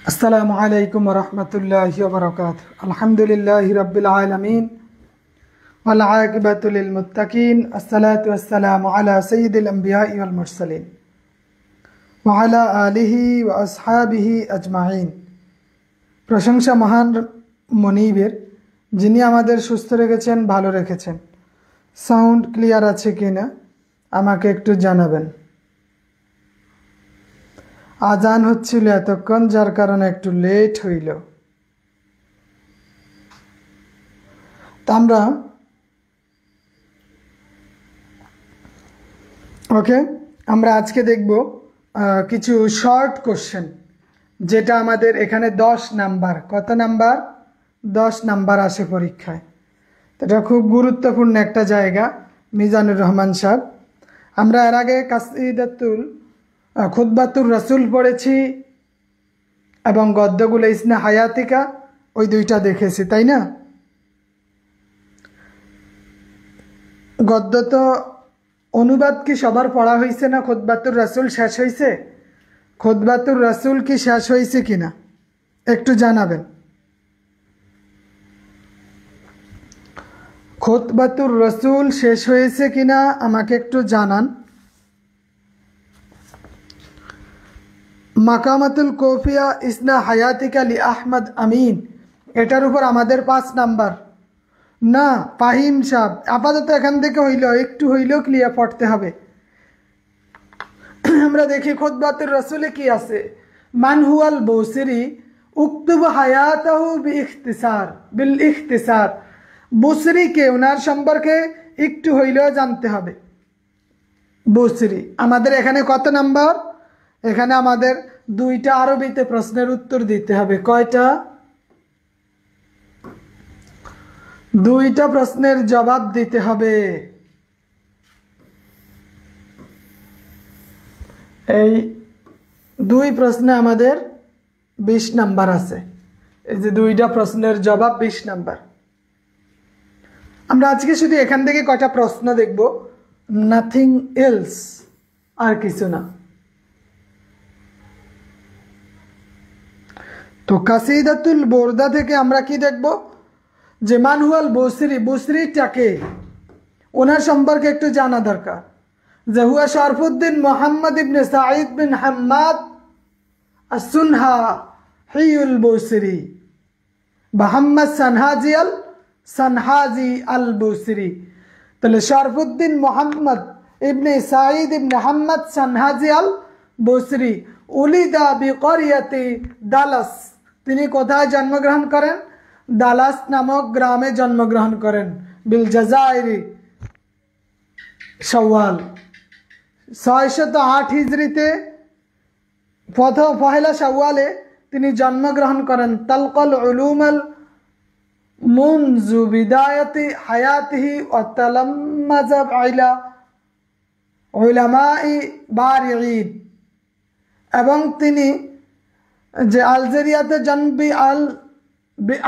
अस्सलामु अलैकुम वरहमतुल्लाहि वबरकातुहू। अल्हम्दुलिल्लाहि रब्बिल आलमीन वल आक़िबतु लिल मुत्तक़ीन अस्सलातु वस्सलामु अला सय्यिदिल अंबियाइ वल मुरसलीन व अला आलिहि व असहाबिहि अजमाइन। प्रशंसा महान मनिबेर जिनि आमादेर सुस्थ रेखेछेन, भालो रेखेछेन। साउंड क्लियर आछे किना आमाके एकटु जानाबेन। आजान होच्छिलो एतक्षण, जार कारणे एकटु लेट हইল। আমরা ওকে আমরা আজকে দেখব কিছু শর্ট কোশ্চেন, যেটা আমাদের এখানে 10 নাম্বার। কত নাম্বার? 10 নাম্বার আসে পরীক্ষায়। এটা খুব গুরুত্বপূর্ণ একটা জায়গা। মিজানুর রহমান সাহেব, আমরা এর আগে কাসিদাতুল খুতবাতুর রাসূল পড়েছি এবং গদ্যগুলো ইসনা হায়াতিকা, ওই দুইটা দেখেছি, তাই না? গদ্য তো অনুবাদ কি সবার পড়া হয়েছে না? খুতবাতুর রাসূল শেষ হয়েছে? খুতবাতুর রাসূল কি শেষ হয়েছে কিনা একটু জানাবেন। খুতবাতুর রাসূল শেষ হয়েছে কিনা আমাকে একটু জানান। মাকামাতুল কফিয়া ইসনা হায়াতিকা লি আহমদ আমিন, এটার উপর আমাদের 5 নাম্বার। না ফাহিম সাহেব, আপাতত এখান থেকে হইলেও একটু হইলেও ক্লিয়ার পড়তে হবে। আমরা দেখি খুতবাতুর রাসূলে কি আছে। মান হুয়াল বুসরি উক্তুব হায়াতাহু বিইখতিসার বিল ইখতিসার। বুসরি কে, ওনার সম্পর্কে একটু হইলেও জানতে হবে। বুসরি আমাদের এখানে কত নাম্বার? এখানে আমাদের 2টা আরবিতে প্রশ্নের উত্তর দিতে হবে। কয়টা? 2টা প্রশ্নের জবাব দিতে হবে। এই 2 প্রশ্নে আমাদের 20 নাম্বার আছে। এই যে 2টা প্রশ্নের জবাব 20 নাম্বার। আমরা আজকে শুধু এখান থেকে কয়টা প্রশ্ন দেখব, নাথিং এলস, আর কিছু না। তো কাসিদাতুল বুরদা থেকে আমরা কি দেখব? যে মানহুয়াল বুসরি, বুসরিটাকে ওনার সম্পর্কে একটু জানা দরকার। যে হুয়া শরফুদ্দিন মুহাম্মদ ইবনে সাঈদ বিন হাম্মাদ আস-সুনহা হিউল বুসরি মুহাম্মদ সানহাজি আল বুসরি। তাহলে শরফুদ্দিন মুহাম্মদ ইবনে সাঈদ ইবনে হাম্মাদ সানহাজি আল বুসরি উলিদা বিকরিয়াতি দালাস। তিনি কোথায় জন্মগ্রহণ করেন? দালাস নামক গ্রামে জন্মগ্রহণ করেন। বিল জাজাইরি শাওয়াল 608 হিজরিতে পহেলা শাওয়ালে তিনি জন্মগ্রহণ করেন। তালকাল উলুমাল মুনজু বিদায়াতি হায়াতিহি ওয়া তালাম্মাজা ইলা উলামাই বারিঈন। এবং তিনি যে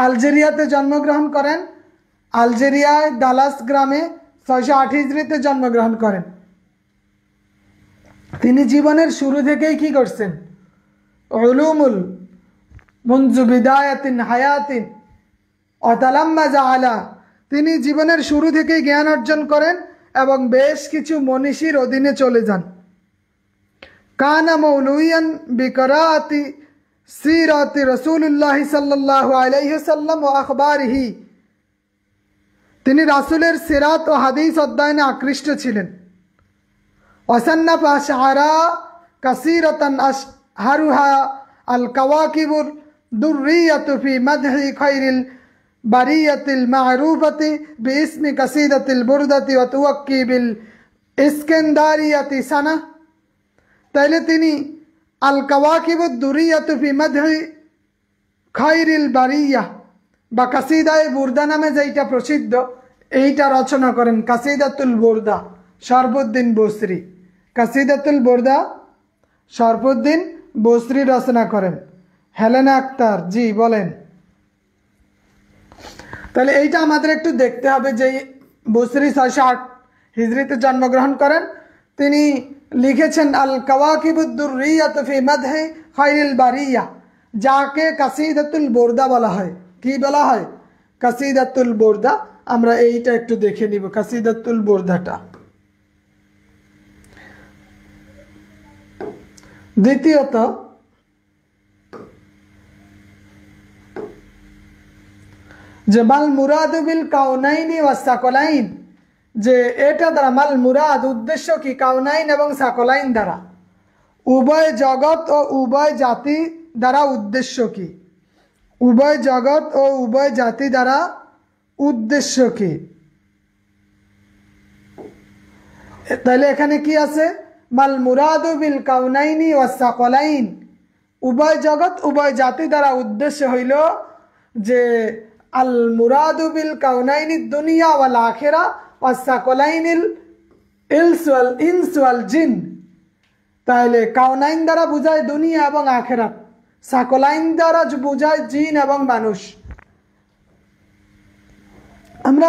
আলজেরিয়াতে জন্মগ্রহণ করেন। আলজেরিয়ায় দালাস গ্রামে 608 হিজরিতে জন্মগ্রহণ করেন। তিনি জীবনের শুরু থেকেই কি করছেন? উলুমুল মুনজু বিদায়াতিন হায়াতিন ওয়া তালাম্মাজা আলা, তিনি জীবনের শুরু থেকেই জ্ঞান অর্জন করেন এবং বেশ কিছু মনীষীর অধীনে চলে যান। কানা মৌলুয়ান বিকরাতি সিরাতি রাসূলুল্লাহ সাল্লাল্লাহু আলাইহি ওয়াসাল্লাম ওয়া আখবারিহি, তিনি রাসূলের সিরাত ও হাদিস অধ্যয়নে আকৃষ্ট ছিলেন। ওয়াসান্নাফা আশআরা কাসীরাতান আশহারুহা আল কাওয়াকিবুর দুররিয়াতু ফি মাদহি খায়রিল বারিয়াতিল মা'রুফাতি বিইসমি কাসীদাতিল বুরদাতি ওয়া তুওয়াক্কি বিল ইসকান্দারিয়াতি সানা। তাইলে তিনি আল কাওয়াকিবুদ দুরিয়াতু ফি মাদহি খায়রিল বারিয়া বা কাসিদায়ে বুরদা নামে যেটা প্রসিদ্ধ, এইটা রচনা করেন কাসিদাতুল বুরদা শরফুদ্দিন বুসরি। কাসিদাতুল বুরদা শরফুদ্দিন বুসরি রচনা করেন। হেলেনা আক্তার জি বলেন। তাহলে এইটা আমাদের একটু দেখতে হবে যে বুসরি 608 হিজরিতে জন্মগ্রহণ করেন। তিনি লিখেছেন আল কাওয়াকিবুদ দুররিয়াতু ফি মাদহি খায়রিল বারিয়া, যাকে কাসিদাতুল বুরদা বলা হয়। কি বলা হয়? কাসিদাতুল বুরদা। আমরা এইটা একটু দেখে নিব, কাসিদাতুল বুরদাটা। দ্বিতীয়ত যে মাল মুরাদু বিল কাউনাইনি ওয়াস সাকলাইন, যে এটা দ্বারা মাল মুরাদ উদ্দেশ্য কি, কাউনাইন এবং সাকলাইন দ্বারা, উভয় জগৎ ও উভয় জাতি দ্বারা উদ্দেশ্য কি, উভয় জগৎ ও উভয় জাতি দ্বারা উদ্দেশ্য কি। তাহলে এখানে কি আছে? মাল মুরাদু বিল কাউনাইনি ওয়াস সাকলাইন, উভয় জগৎ উভয় জাতি দ্বারা উদ্দেশ্য হইল যে আল মুরাদু বিল কাউনাইনি দুনিয়া ওয়াল আখিরা ওয়াস সাকলাইনিল ইনস ওয়াল জিন। তাহলে কাউনাইন দ্বারা বোঝায় দুনিয়া এবং আখিরাত, সাকলাইন দ্বারা বোঝায় জিন এবং মানুষ। আমরা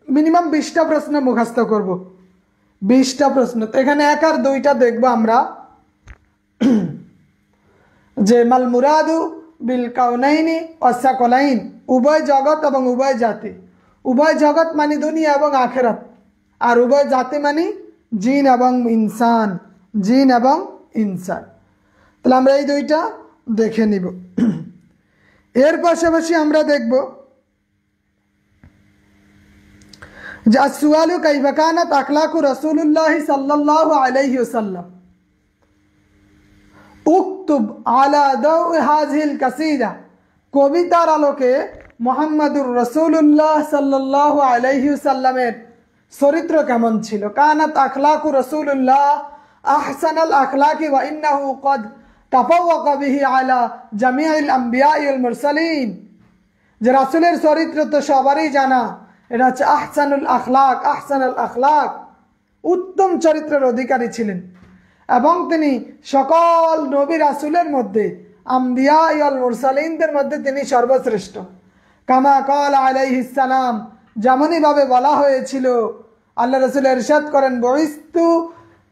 মিনিমাম 20টা প্রশ্ন মুখস্থ করব, 20টা প্রশ্ন। তো এখানে 1 আর 2টা দেখবো আমরা, যে মাল মুরাদু বিল কাউনাইনি ওয়াস সাকলাইন, উভয় জগৎ এবং উভয় জাতি। উভয় জগৎ মানে দুনিয়া এবং আখিরাত, আর উভয় জাতি মানে জিন এবং ইনসান, জিন এবং ইনসান। তাহলে আমরা এই 2টা দেখে নিব। এর পাশাপাশি আমরা দেখব যে আসওয়ালু কাইফা কানাত আখলাকু রাসূলুল্লাহ সাল্লাল্লাহু আলাইহি ওয়াসাল্লাম, উকতুব আলা দাওই হাযিহিল কাসিদা, কবিতার আলোকে মুহাম্মদুর রাসূলুল্লাহ সাল্লাল্লাহু আলাইহি ওয়াসাল্লামের চরিত্র কেমন ছিল। কানাত আখলাকু রাসূলুল্লাহ আহসানাল আখলাকি ওয়া ইন্নাহু ক্বাদ তাফাওয়াকা বিহি আলা জামিউল আমবিয়া ওয়াল মুরসালিন, যে রাসূলের চরিত্র তো সবারই জানা, এটা হচ্ছে আহসানুল আখলাক, আহসানুল আখলাক, উত্তম চরিত্রের অধিকারী ছিলেন, এবং তিনি সকল নবী রাসূলের মধ্যে, আম্বিয়া ওয়াল মুরসালিনদের মধ্যে তিনি সর্বশ্রেষ্ঠ। কামা ক্বাল আলাইহিস সালাম, যেমনই ভাবে বলা হয়েছিল, আল্লাহ রাসূল ইরশাদ করেন, বুইস্তু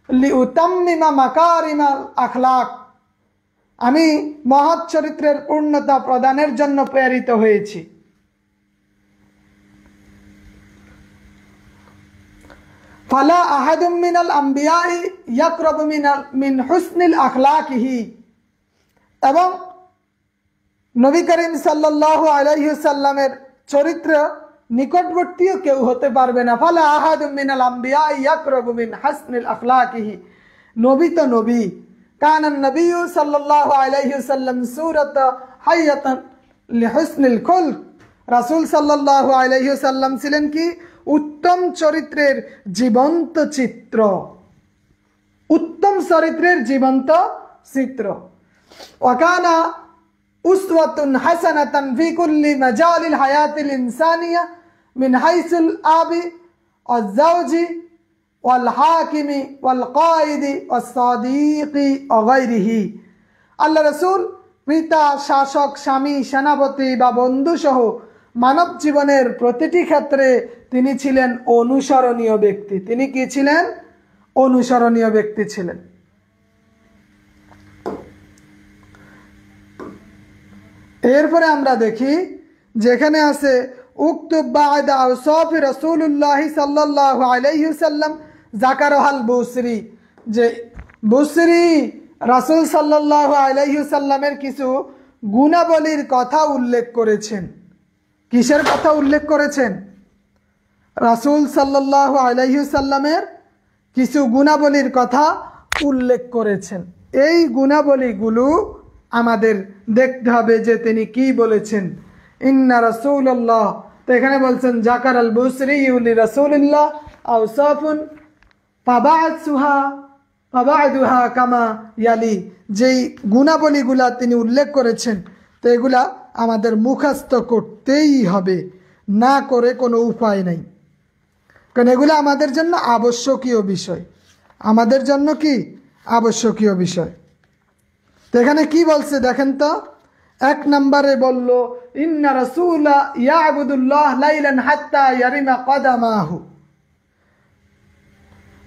লিউতাম্মিমা মাকারিমাল আখলাক, আমি মহৎ চরিত্রের পূর্ণতা প্রদানের জন্য প্রেরিত হয়েছি। ফালা আহাদুম মিনাল আম্বিয়াই ইয়াকরাবু মিন হুসনিল আখলাকিহি, এবং নবী করিম সাল্লাল্লাহু আলাইহি ওয়াসাল্লামের চরিত্র নিকটবর্তীও কেউ হতে পারবে না। ফালা আহাদুম মিনাল আম্বিয়াই ইয়াকরাবু মিন হুসনিল আখলাকিহি, নবী তো নবী। কানান নবিয়্যু সাল্লাল্লাহু আলাইহি ওয়াসাল্লাম সূরাতা হাইয়াতান লিহুসনিল খুলক, রাসূল সাল্লাল্লাহু আলাইহি ওয়াসাল্লাম ছিলেন কি, উত্তম চরিত্রের জীবন্ত চিত্র, উত্তম চরিত্রের জীবন্ত চিত্র। ওয়াকানা উসওয়াতুন হাসানাতান ফি কুল্লি মাজালিল হায়াতিল ইনসানিয়া মিন হাইসুল আবি ওয়াজ যাওজি ওয়াল হাকিমি ওয়াল কায়েদি ওয়াস সাদিকি ওয়া গায়রিহি। আল্লাহ রাসূল পিতা, শাসক, স্বামী, সেনাপতি বা বন্ধু সহ মানব জীবনের প্রতিটি ক্ষেত্রে তিনি ছিলেন অনুসরণীয় ব্যক্তি। তিনি কি ছিলেন? অনুসরণীয় ব্যক্তি ছিলেন। এরপরে আমরা দেখি যেখানে আছে উকতুব বা'দা আওসাফি রাসূলুল্লাহ সাল্লাল্লাহু আলাইহি ওয়াসাল্লাম যাকারাহাল বুসরি, যে বুসরি রাসূল সাল্লাল্লাহু আলাইহি ওয়াসাল্লামের কিছু গুণাবলীর কথা উল্লেখ করেছেন। কিসের কথা উল্লেখ করেছেন? রাসূল সাল্লাল্লাহু আলাইহি ওয়াসাল্লামের কিছু গুণাবলীর কথা উল্লেখ করেছেন। এই গুণাবলীগুলো আমাদের দেখতে হবে যে তিনি কি বলেছেন। ইন্না রাসূলুল্লাহ, তো এখানে বলছেন জাকার আল বুসরি লি রাসূলিল্লাহ আওসাফুন ফাবা'দুহা কামা ইয়ালি, যেই গুণাবলীগুলা তিনি উল্লেখ করেছেন, তো এগুলা আমাদের মুখস্থ করতেই হবে, না করে কোনো উপায় নাই, কারণ এগুলো আমাদের জন্য আবশ্যকীয় বিষয়, আমাদের জন্য কি আবশ্যকীয় বিষয়। তো এখানে কি বলছে দেখেন তো, 1 নম্বরে বলল ইন্না রাসূলা ইয়াবুদুল্লাহ লাইলান হাত্তা ইয়ারিমা কদামাহু,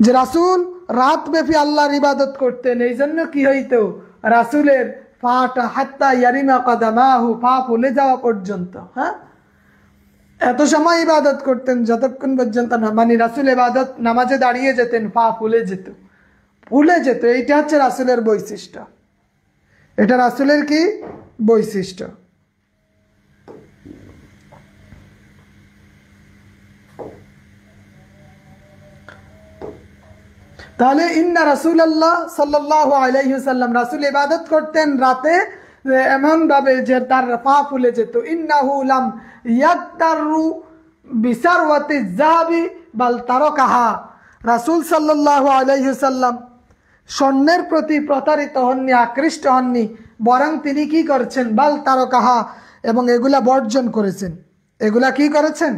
যে রাসূল রাত ব্যাপী আল্লাহর ইবাদত করতেন। এই জন্য কি হইতো, রাসূলের পাটা হাত্তা ইয়ারিমা কদামাহু, পা ফুলে যাওয়া পর্যন্ত। হ্যাঁ, এত সময় ইবাদত করতেন যতক্ষণ পর্যন্ত না, মানে রাসূল ইবাদত নামাজে দাঁড়িয়ে যেতেন পা ফুলে যেত, ফুলে যেত। এইটা হচ্ছে রাসূলের বৈশিষ্ট্য, এটা রাসূলের কি বৈশিষ্ট্য। তাহলে ইন্না রাসূলুল্লাহ সাল্লাল্লাহু আলাইহি ওয়াসাল্লাম, রাসূল ইবাদত করতেন রাতে এমন ভাবে যে তার পা ফুলে যেত। ইন্নাহু লাম ইয়াক্তারু বিসারওয়াতি যাহাবি বাল তারাকাহা, রাসূল সাল্লাল্লাহু আলাইহি ওয়াসাল্লাম স্বর্ণের প্রতি প্রতারিত হননি, আকৃষ্ট হননি, বরং তিনি কি করেছেন, বাল তারাকাহা, এবং এগুলা বর্জন করেছেন। এগুলা কি করেছেন,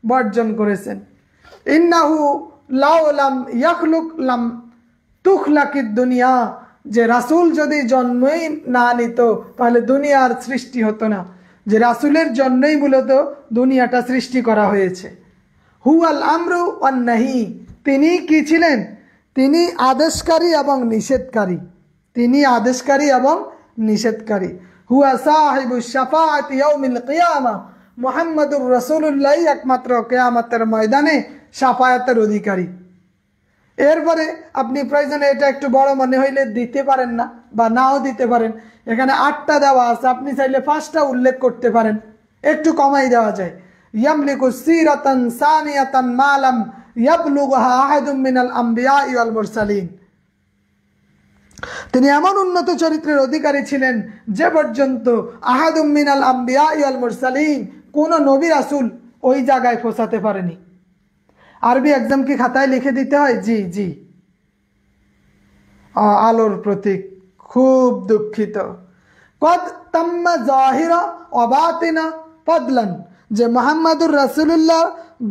বর্জন করেছেন। ইন্নাহু লাউ লাম ইয়াখলুক লাম তুখলাকিদ দুনিয়া, যে রাসূল যদি জন্মই না নিত তাহলে দুনিয়ার সৃষ্টি হতো না, যে রাসূলের জন্যই মূলত দুনিয়াটা সৃষ্টি করা হয়েছে। হুয়াল আমরু ওয়ান নাহি, তিনি কি ছিলেন, তিনি আদেশকারী এবং নিষেধকারী, তিনি আদেশকারী এবং নিষেধকারী। হুয়া সাহিবুশ শাফাআতি ইয়াউমিল কিয়ামা, মুহাম্মাদুর রাসূলুল্লাহ একমাত্র কিয়ামতের ময়দানে শাফায়াতের অধিকারী। এরপরে আপনি প্রয়োজনে এটা একটু বড় মনে হইলে দিতে পারেন না বা নাও দিতে পারেন, এখানে 8টা দেওয়া আছে, আপনি চাইলে 5টা উল্লেখ করতে পারেন, একটু কমাই দেওয়া যায়। ইয়ামলিকু সিরাতান সানিয়াতান মালাম ইয়াবলুগহা আহাদুম মিনাল আম্বিয়া ওয়াল মুরসালিন, তিনি এমন উন্নত চরিত্রের অধিকারী ছিলেন যে পর্যন্ত আহাদুম মিনাল আম্বিয়া ওয়াল মুরসালিন, কোন নবী রাসূল ওই জায়গায় পৌঁছাতে পারেনি। আরবি এক্সাম কি খাতায় লিখে দিতে হয়? জি জি, আলোর প্রতীক, খুব দুঃখিত। কদ তাম্মা জাহিরা ওয়া বাতিনা ফাদলান, যে মুহাম্মাদুর রাসূলুল্লাহ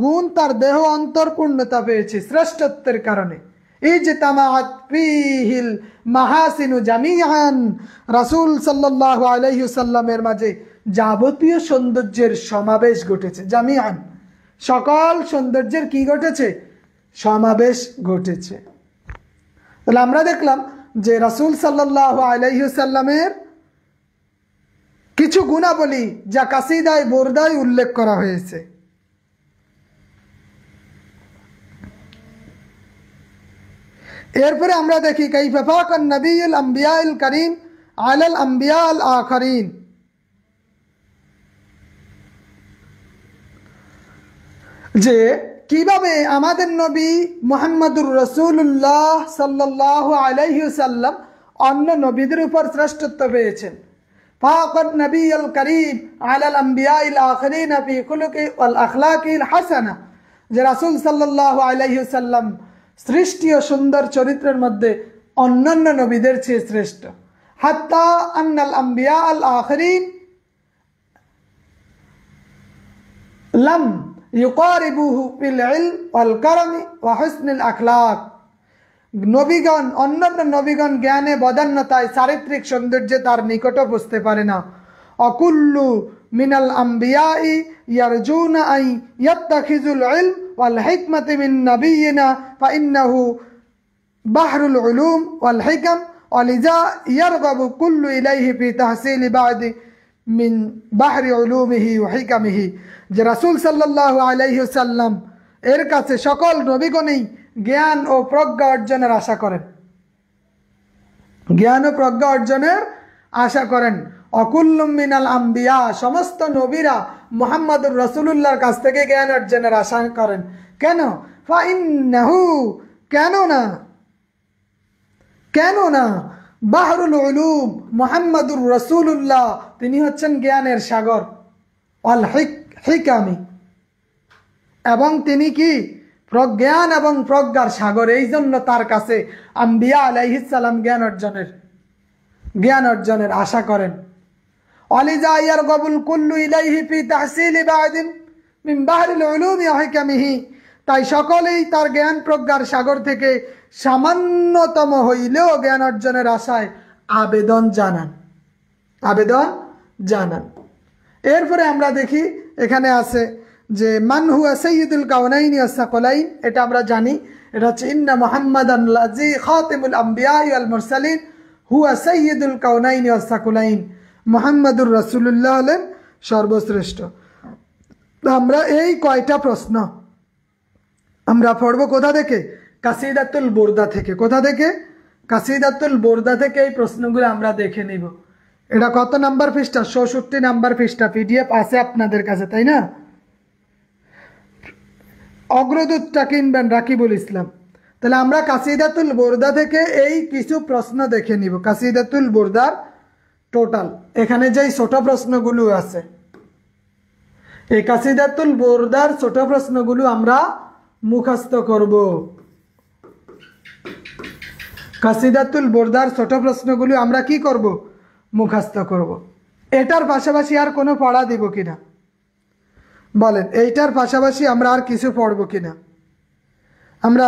গুণ তার দেহ অন্তর পূর্ণতা পেয়েছে শ্রেষ্ঠত্বের কারণে। ইজতামাআত ফীহিল মাহাসিনু জামিআন, রাসূল সাল্লাল্লাহু আলাইহি ওয়াসাল্লামের মাঝে যাবতীয় সৌন্দর্যের সমাবেশ ঘটেছে। জামিআন, সকল সৌন্দর্যের কি ঘটেছে, সমাবেশ ঘটেছে। তাহলে আমরা দেখলাম যে রাসূল সাল্লাল্লাহু আলাইহি ওয়াসাল্লামের কিছু গুণাবলী যা কাসিদায়ে বুরদায় উল্লেখ করা হয়েছে। এরপরে আমরা দেখি কাইফা ফাকান নবিয়ুল আম্বিয়াউল কারীম আলাল আম্বিয়াল আখারিন, যে কিভাবে আমাদের নবী মুহাম্মদুর রাসূলুল্লাহ সাল্লাল্লাহু আলাইহি ওয়াসাল্লাম অন্য নবীদের উপর শ্রেষ্ঠত্ব পেয়েছেন। ফাকান নবিয়ুল কারীম আলাল আম্বিয়াল আখারিন ফি খুলুকি ওয়াল আখলাকিল হাসানা, যে রাসূল সাল্লাল্লাহু আলাইহি ওয়াসাল্লাম সৃষ্টি ও সুন্দর চরিত্রের মধ্যে অন্যান্য নবীদের চেয়ে শ্রেষ্ঠ। হাত্তা আন্নাল আম্বিয়া আল আখিরিন লাম ইউকারিবুহু ফিল ইলম ওয়াল কারামি ওয়া হুসনিল আখলাক, নবীগণ, অন্যান্য নবীগণ জ্ঞানে বদান্যতায় চারিত্রিক সৌন্দর্যে তার নিকটও বুঝতে পারে না। অকুল্লু মিনাল আম্বিয়াই ইয়ারজুনা আই ইয়াত্তাখিজুল ইলম ওয়াল হিকমাতি মিন নাবিয়িনা ফাইন্নাহু বাহরুল উলুম ওয়াল হিকাম ওয়ালিজা ইয়ারগাবু কুল্লু ইলাইহি ফি তাহসিলি বা'দি মিন বাহরি উলুমিহি ওয়া হিকামিহি, যে রাসূল সাল্লাল্লাহু আলাইহি ওয়াসাল্লাম এর কাছে সকল নবীগণই জ্ঞান ও প্রজ্ঞা অর্জনের আশা করেন, জ্ঞান ও প্রজ্ঞা অর্জনের আশা করেন। অকুল্লুম মিনাল আম্বিয়া, সমস্ত নবীরা মুহাম্মদুর রাসূলুল্লাহর কাছ থেকে জ্ঞান অর্জনের আশা করেন। কেন? ফাইন্নাহু, কেন না বাহরুল উলুম, মুহাম্মদুর রাসূলুল্লাহ তিনি হচ্ছেন জ্ঞানের সাগর, অল হিকামি, এবং তিনি কি প্রজ্ঞান এবং প্রজ্ঞার সাগর। এই জন্য তার কাছে আম্বিয়া আলাইহিস সালাম জ্ঞান অর্জনের আশা করেন। ওয়ালিজা ইয়ারগাবুল কুল্লু ইলাইহি ফি তাহসিলি বা'দিন মিন বাহরিল উলুমি ওয়া হিকামিহি, তাই সকলেই তার জ্ঞান প্রজ্ঞার সাগর থেকে সামান্যতম হইলেও জ্ঞান অর্জনের আশায় আবেদন জানান। এরপরে আমরা দেখি এখানে আছে যে মান হুয়া সাইয়্যিদুল কাউনাইনি ওয়াস সাকলাইন, এটা আমরা জানি, এটা হচ্ছে ইন্না মুহাম্মাদান লাযী খাতিমুল আম্বিয়া ওয়াল মুরসালিন হুয়া সাইয়্যিদুল কাউনাইনি ওয়াস সাকুলাইন, মুহাম্মাদুর রাসূলুল্লাহ হলেন সর্বশ্রেষ্ঠ। আমরা এই কয়টা প্রশ্ন আমরা পড়ব কোথা থেকে? কাসিদাতুল বুরদা থেকে। কোথা থেকে? কাসিদাতুল বুরদা থেকে এই প্রশ্নগুলো আমরা দেখে নিব। এটা কত নাম্বার পৃষ্ঠা? ৬৬ নাম্বার পৃষ্ঠা। পিডিএফ আছে আপনাদের কাছে, তাই না? অগ্রদূতটা কিনবেন রাকিবুল ইসলাম। তাহলে আমরা কাসিদাতুল বুরদা থেকে এই কিছু প্রশ্ন দেখে নিব। কাসিদাতুল বুরদার টোটাল এখানে যেই ছোট প্রশ্নগুলো আছে, এই কাসিদাতুল বুরদার ছোট প্রশ্নগুলো আমরা মুখস্থ করব। কাসিদাতুল বুরদার ছোট প্রশ্নগুলো আমরা কি করব? মুখস্থ করব। এটার পাশাপাশি আর কোনো পড়া দিব কিনা বলেন? এইটার পাশাপাশি আমরা আর কিছু পড়ব কিনা? আমরা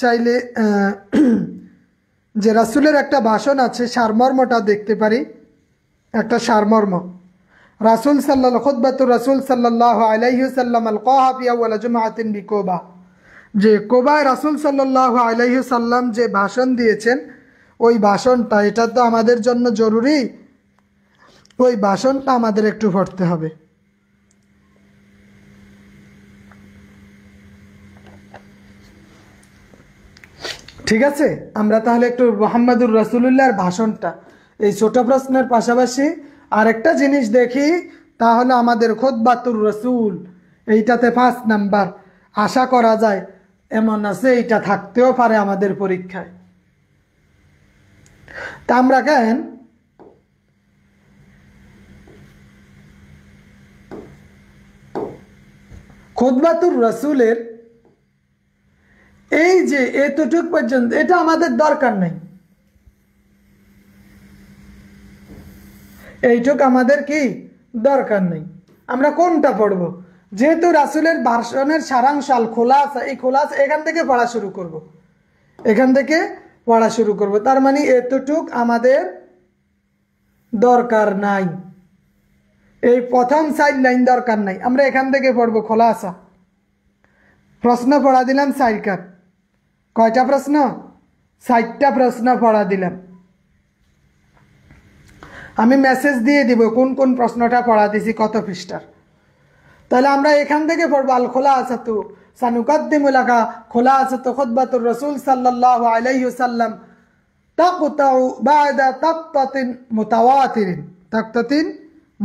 চাইলে যে রাসূলের একটা ভাষণ আছে, সারমর্মটা দেখতে পারি। একটা সারমর্ম, রাসূল সাল্লাল্লাহু খুতবাতুর রাসূল সাল্লাল্লাহু আলাইহি ওয়াসাল্লাম আলকাহা ফি আউয়াল জুমআতিন বিকুবা, যে কোবায় রাসূল সাল্লাল্লাহু আলাইহি ওয়াসাল্লাম যে ভাষণ দিয়েছেন, ওই ভাষণটা, এটা তো আমাদের জন্য জরুরি, ওই ভাষণটা আমাদের একটু পড়তে হবে। ঠিক আছে, আমরা তাহলে একটু মুহাম্মাদুর রাসূলুল্লাহর ভাষণটা, এই ছোট প্রশ্নের পাশাপাশি আরেকটা জিনিস দেখি, তাহলে আমাদের খুতবাতুর রাসূল এইটাতে 5 নাম্বার আশা করা যায়। এমন আছে এইটা থাকতেও পারে আমাদের পরীক্ষায়। তা আমরা কেন খুতবাতুর রাসূলের এই যে এতটুক পর্যন্ত, এটা আমাদের দরকার নাই। এইটুক আমাদের কি দরকার নেই। আমরা কোনটা পড়ব? যেহেতু রাসূলের ভাষণের সারাংশ আল খোলাসা, এই খোলাসা এখান থেকে পড়া শুরু করব, এখান থেকে পড়া শুরু করব। তার মানে এতটুক আমাদের দরকার নাই, এই প্রথম 4 লাইন দরকার নাই। আমরা এখান থেকে পড়ব খোলাসা। প্রশ্ন পড়া দিলাম 4টা। কয়টা প্রশ্ন? 4টা প্রশ্ন পড়া দিলাম। আমি মেসেজ দিয়ে দিব কোন কোন প্রশ্নটা পড়া দিছি, কত পৃষ্ঠার। তাহলে আমরা এখান থেকে পড়ব আল খুলাসাতু সানুকাদ্দিমু লাকা খুলাসাতু খুতবাতুর রাসূল সাল্লাল্লাহু আলাইহি ওয়াসাল্লাম তাকতাউ বা'দা তাকতাতিন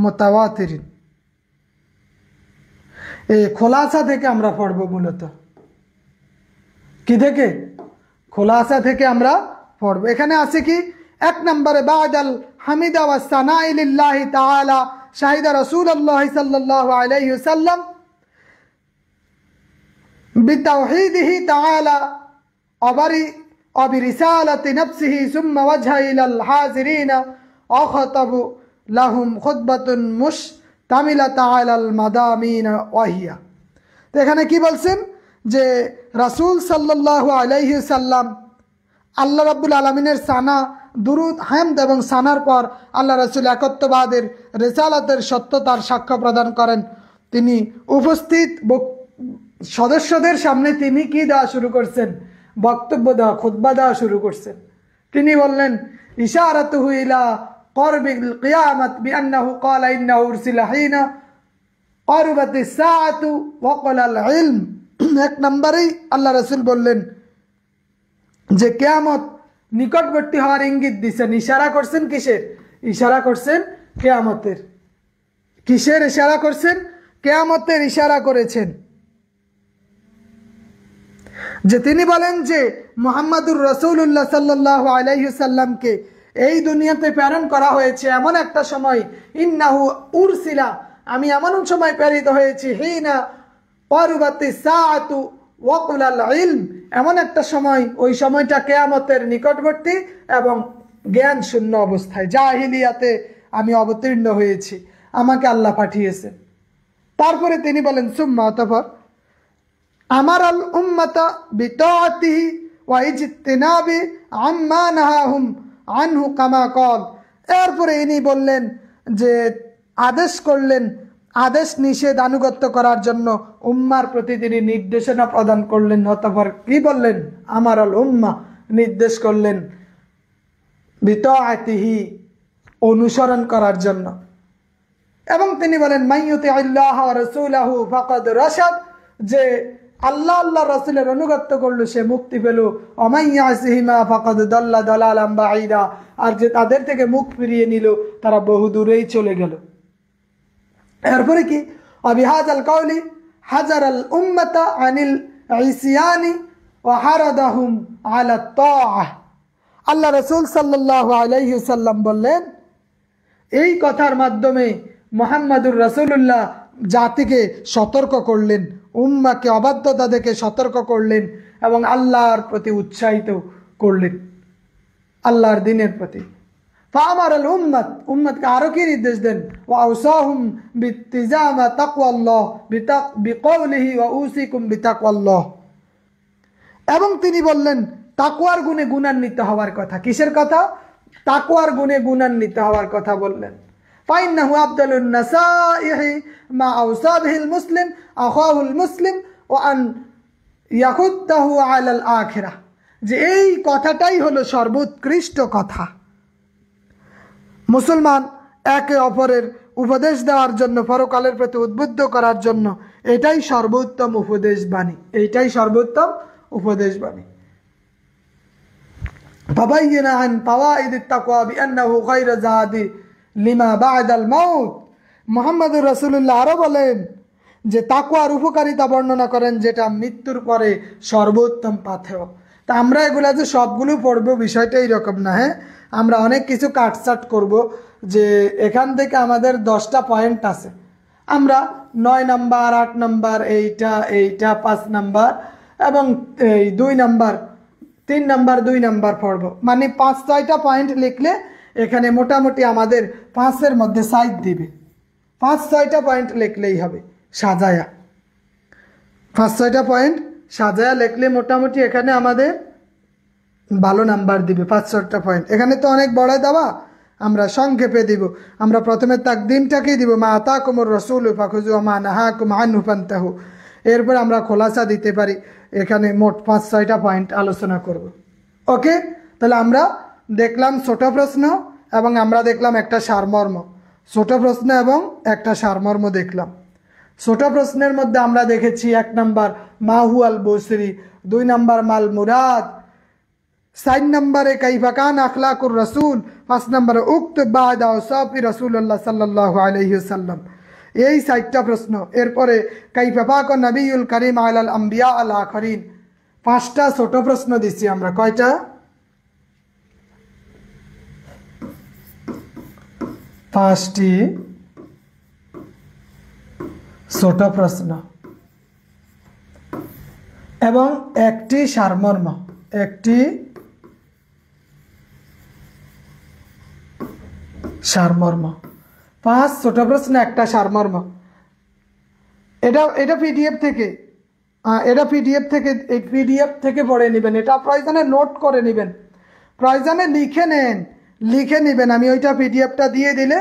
মুতাওয়াতিরিন। এই খোলাসা থেকে আমরা পড়ব। মূলত কি থেকে? খোলাসা থেকে আমরা পড়ব। এখানে আছে কি? 1 নম্বরে বা'দাল হামিদা ওয়াস সানাই লিল্লাহি তাআলা শাহিদা রাসূলুল্লাহ সাল্লাল্লাহু আলাইহি ওয়াসাল্লাম বিতাওহীদিহি তাআলা وبرسالة نفسه ثم وجه إلى الحاضرين أخطب لهم خطبة مشتملة على المضامين وهي। তো এখানে কি বলছেন? যে রাসূল সাল্লাল্লাহু আলাইহি সাল্লাম আল্লাহ রাব্বুল আলামিনের সানা, দুরুদ, হামদ এবং সানার পর আল্লাহ রাসূল একত্ববাদের রিসালাতের সত্যতার সাক্ষ্য প্রদান করেন। তিনি উপস্থিত সদস্যদের সামনে তিনি কি দেওয়া শুরু করছেন? বক্তব্য দেওয়া, খুতবা দেওয়া শুরু করছেন। তিনি বললেন ইশারাতুহু ইলা করবিল কিয়ামাত বিআন্নাহু ক্বালা ইন্নাহু উরসিলা হিনা কারবাতিস সাআতু ওয়া ক্বালাল ইলম। 1 নম্বরেই আল্লাহ রাসূল বললেন যে কিয়ামত নিকটবর্তী হওয়ার ইঙ্গিত দিয়েছেন। ইশারা করছেন কিসের? ইশারা করছেন কিয়ামতের। কিসের ইশারা করছেন? কিয়ামতের ইশারা করেছেন। যে তিনি বলেন যে মুহাম্মাদুর রাসূলুল্লাহ সাল্লাল্লাহু আলাইহি ওয়াসাল্লামকে এই দুনিয়াতে প্রেরণ করা হয়েছে এমন একটা সময়, ইন্নাহু উরসিলা, আমি এমন সময় প্রেরিত হয়েছি, হিনা কারবাতিস সাআতু ওয়া ক্বালাল ইলম, এমন একটা সময়, ওই সময়টা কিয়ামতের নিকটবর্তী এবং জ্ঞান শূন্য অবস্থায়, জাহিলিয়াতে আমি অবতীর্ণ হয়েছি, আমাকে আল্লাহ পাঠিয়েছেন। তারপরে তিনি বলেন সুম্মা, অতঃপর আমার আল উম্মাতা বিতাআতিহি ওয়া ইজতিনাবি আম্মা নাহাহুম আনহু কামা ক্বাল। এরপরে ইনি বললেন যে আদেশ করলেন, আদেশ নিষেধ আনুগত্য করার জন্য উম্মার প্রতি তিনি নির্দেশনা প্রদান করলেন। অতঃপর কি বললেন? আমার আল উম্মা, নির্দেশ করলেন বিতাআতিহি, অনুসরণ করার জন্য। এবং তিনি বলেন মাইয়ুতি আল্লাহ ওয়া রাসূলাহু ফাকাদ রাশাদ, যে আল্লাহ আল্লাহ রাসূলের অনুগত্য করলো সে মুক্তি পেল। অমাইয়াসিহিমা ফাকাদ দাল্লা দালালাম বাঈদা, আর যে তাদের থেকে মুখ ফিরিয়ে নিল তারা বহু দূরেই চলে গেল। এরপরে কি অবিহাজাল কাউলি হাজারাল উম্মাতা আনিল ইসিয়ানি ওয়া হারাদাহুম আলা তাআহ। আল্লাহ রাসূল সাল্লাল্লাহু আলাইহি ওয়াসাল্লাম বললেন, এই কথার মাধ্যমে মুহাম্মাদুর রাসূলুল্লাহ জাতিকে সতর্ক করলেন, উম্মাকে অবাধ্যতা থেকে সতর্ক করলেন এবং আল্লাহর প্রতি উৎসাহিত করলেন, আল্লাহর দ্বীনের প্রতি। ফাআমারাল উম্মাত, উম্মতকে আরো কি নির্দেশ দেন, ওয়া আওসাহুম বিত্তিজামা তাকওয়াল্লাহ বিকাউলিহি ওয়া উসিকুম বিতাকওয়াল্লাহ। এবং তিনি বললেন তাকওয়ার গুণে গুণান্বিত হওয়ার কথা। কিসের কথা? তাকওয়ার গুণে গুণান্বিত হওয়ার কথা বললেন। ফাইন্নাহু আফদালুন নাসাইহি মা আওসা বিহিল মুসলিম আখাহুল মুসলিম ওয়া আন ইয়াকুদ্দাহু আলাল আখিরাহ, যে এই কথাটাই হলো সর্বোৎকৃষ্ট কথা। মুসলমান একে অপরের উপদেশ দেওয়ার জন্য, পরকালের প্রতি উদ্বুদ্ধ করার জন্য এটাই সর্বোত্তম উপদেশ বাণী, এইটাই সর্বোত্তম উপদেশ বাণী। ফাবাইয়্যানা আন ফাওয়াইদিত তাকওয়া বিআন্নাহু খায়রু যাদি লিমা বা'দাল মাউত। মুহাম্মদুর রাসূলুল্লাহ আরো বলেন যে তাকওয়ার উপকারিতা বর্ণনা করেন, যেটা মৃত্যুর পরে সর্বোত্তম পাথেয়। তা আমরা এগুলা যে সবগুলো পড়বো বিষয়টা এইরকম না। হ্যাঁ, আমরা অনেক কিছু কাটছাট করব, যে এখান থেকে আমাদের 10টা পয়েন্ট আছে, আমরা 9 নাম্বার 8 নাম্বার এইটা 5 নাম্বার এবং 2 নাম্বার 3 নাম্বার 2 নাম্বার পড়ব। মানে 5-6টা পয়েন্ট লিখলে এখানে মোটামুটি আমাদের 5-এর মধ্যে সাইজ দিবে। 5-6টা পয়েন্ট লিখলেই হবে সাজায়া, 5-6টা পয়েন্ট সাজায়া লিখলে মোটামুটি এখানে আমাদের ভালো নাম্বার দিবে। 5-6টা পয়েন্ট এখানে তো অনেক বড় দেওয়া, আমরা সংক্ষেপে দিব। আমরা প্রথমে তাকদিমটাকেই দিব, মা আতাকুমুর রাসূলু ফাখুযু ওয়া মা নাহাকুম আনহু ফান্তাহু। এরপর আমরা খোলাসা দিতে পারি, এখানে মোট 5-6টা পয়েন্ট আলোচনা করব। ওকে, তাহলে আমরা দেখলাম ছোট প্রশ্ন এবং আমরা দেখলাম একটা সারমর্ম। ছোট প্রশ্ন এবং একটা সারমর্ম দেখলাম। ছোট প্রশ্নের মধ্যে আমরা দেখেছি 1 নাম্বার মা হুয়াল বসরি, 2 নাম্বার মাল মুরাদ, 4 নম্বরে কাইফা কান আখলাকুর রাসূল, 5 নম্বরে উক্তুব বা'দা আওসাফি রাসূলুল্লাহ সাল্লাল্লাহু আলাইহি ওয়াসাল্লাম। এই 4টা প্রশ্ন। এরপরে কাইফা ফাকা নবিয়ুল করিম আলাল আম্বিয়া আল আখরিন। 5টা ছোট প্রশ্ন দিছি আমরা। কয়টা? 5টি ছোট প্রশ্ন এবং একটি সারমর্ম, একটি সারমর্ম। 5 ছোট প্রশ্ন, একটা সারমর্ম। এটা পিডিএফ থেকে, এই পিডিএফ থেকে পড়ে নেবেন। এটা প্রয়োজনে নোট করে নেবেন, প্রয়োজনে লিখে নেবেন। আমি ওইটা পিডিএফটা দিয়ে দিলে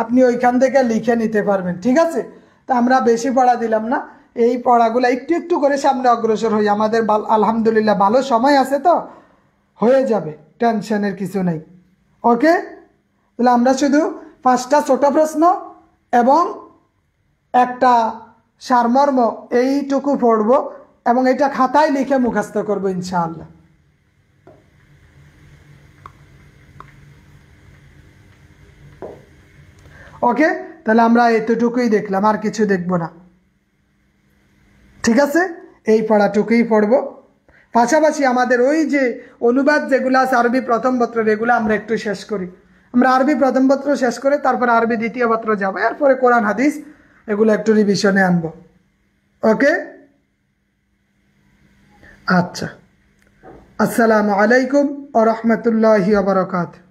আপনি ওইখান থেকে লিখে নিতে পারবেন। ঠিক আছে? তা আমরা বেশি পড়া দিলাম না, এই পড়াগুলো একটু একটু করে সামনে অগ্রসর হই। আমাদের আলহামদুলিল্লাহ ভালো সময় আছে, তো হয়ে যাবে, টেনশনের কিছু নেই। ওকে, তাহলে আমরা শুধু 5টা ছোট প্রশ্ন এবং একটা সারমর্ম এইটুকু পড়ব এবং এটা খাতায় লিখে মুখস্থ করব ইনশাআল্লাহ। ওকে, তাহলে আমরা এতটুকুই দেখলাম, আর কিছু দেখব না। ঠিক আছে, এই পড়াটুকুই পড়ব। পাশাপাশি আমাদের ওই যে অনুবাদ যেগুলো আছে আরবি প্রথম পত্রের, এগুলো আমরা একটু শেষ করি। আমরা আরবি প্রথম পত্র শেষ করে তারপর আরবি দ্বিতীয় পত্র যাব, এরপরে কোরআন হাদিস এগুলো একটু রিভিশনে আনবো। ওকে, আচ্ছা, আসসালামু আলাইকুম ওয়া রাহমাতুল্লাহি ওয়া বারাকাতুহু।